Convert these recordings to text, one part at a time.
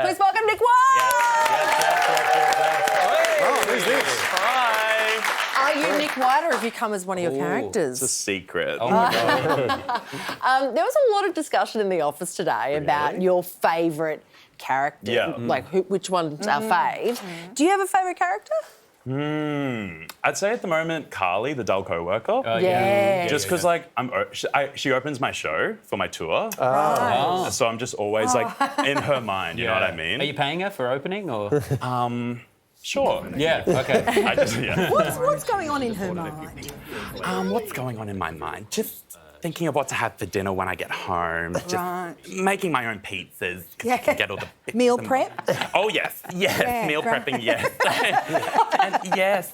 Please welcome Nick White. Oh, who's this? Are you Nick White, or have you come as one of your characters? It's a secret. Oh my God. There was a lot of discussion in the office today about your favourite character. Yeah. Like, which one's our fave? Do you have a favourite character? I'd say at the moment, Carly, the dull co-worker. Yeah. Just because, like, she opens my show for my tour. Right. So I'm just always, like, in her mind, you know what I mean? Are you paying her for opening or? Sure. Yeah, okay. I just, yeah. What's going on in her mind? What's going on in my mind? Just thinking of what to have for dinner when I get home. Just Right. making my own pizzas. 'Cause you can get all the bits Meal and- prep? Oh, yes. Meal right. prepping, yes.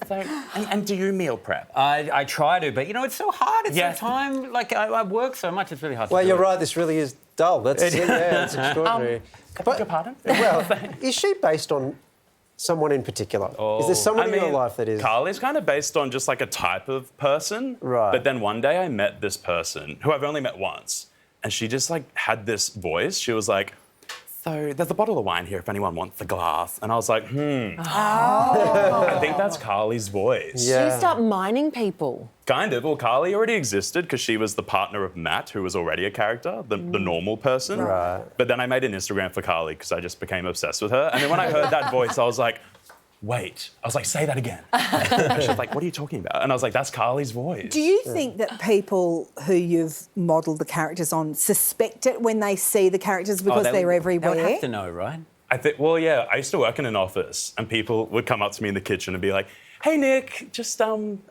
And do you meal prep? I try to, but you know, it's so hard. It's Yes. so time. Like, I work so much, it's really hard Well, to do you're it. right, this really is dull. That's it. Yeah, it's extraordinary. Beg your pardon? Well, is she based on someone in particular? Is there someone in your life that is... Carly's kind of based on just like a type of person. Right. But then one day I met this person who I've only met once, and she just like had this voice. She was like, so there's a bottle of wine here if anyone wants a glass. And I was like, I think that's Carly's voice. Yeah. You start mining people. Kind of. Well, Carly already existed because she was the partner of Matt, who was already a character, the normal person. Right. But then I made an Instagram for Carly because I just became obsessed with her. And then when I heard that voice, I was like, wait. I was like, say that again. And she was like, what are you talking about? And I was like, that's Carly's voice. Do you think that people who you've modelled the characters on suspect it when they see the characters because they're everywhere? They would have to know, right? I think, well, yeah, I used to work in an office and people would come up to me in the kitchen and be like, hey, Nick, I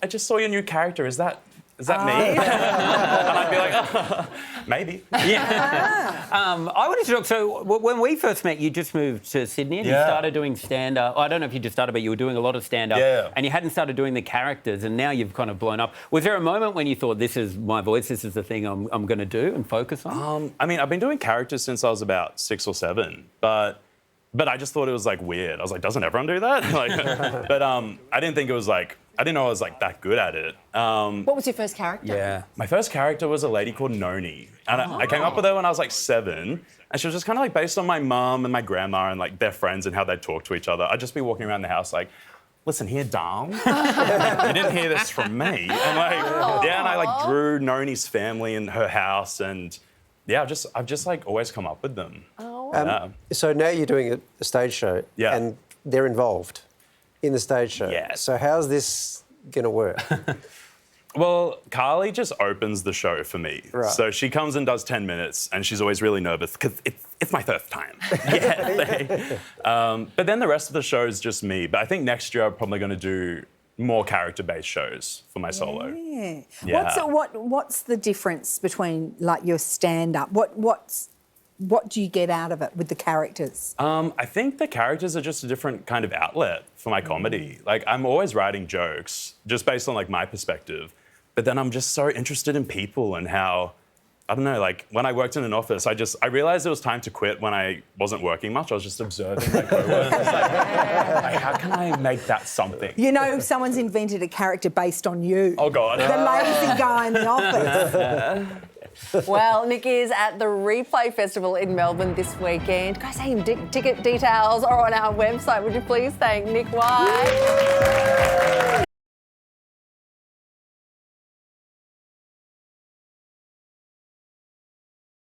just saw your new character. Is that me? And I'd be like, maybe. Yeah. I wanted to talk. So when we first met, you just moved to Sydney and you started doing stand-up. I don't know if you just started, but you were doing a lot of stand-up. Yeah. And you hadn't started doing the characters, and now you've kind of blown up. Was there a moment when you thought, this is my voice, this is the thing I'm going to do and focus on? I mean, I've been doing characters since I was about 6 or 7, but I just thought it was like weird. I was like, doesn't everyone do that? Like, but I didn't think it was like, I didn't know I was like that good at it. What was your first character? Yeah. My first character was a lady called Noni. And I came up with her when I was like 7. And she was just kind of like based on my mum and my grandma and like their friends and how they'd talk to each other. I'd just be walking around the house like, listen here, darling. You didn't hear this from me. And like, and I like drew Noni's family and her house, and yeah, I've just like always come up with them. So now you're doing a stage show and they're involved in the stage show. Yeah. So how's this going to work? Well, Carly just opens the show for me. Right. So she comes and does 10 minutes and she's always really nervous because it's my first time. But then the rest of the show is just me. But I think next year I'm probably going to do more character-based shows for my solo. Yeah. Yeah. What's the difference between like your stand-up? What do you get out of it with the characters? I think the characters are just a different kind of outlet for my comedy. Like, I'm always writing jokes just based on like my perspective. But then I'm just so interested in people and how, I don't know, like when I worked in an office, I realised it was time to quit when I wasn't working much. I was just observing my co-workers. like, how can I make that something? You know, someone's invented a character based on you. Oh, God. The lazy guy in the office. Well, Nick is at the Replay Festival in Melbourne this weekend. Guys, hey, ticket details are on our website. Would you please thank Nick White?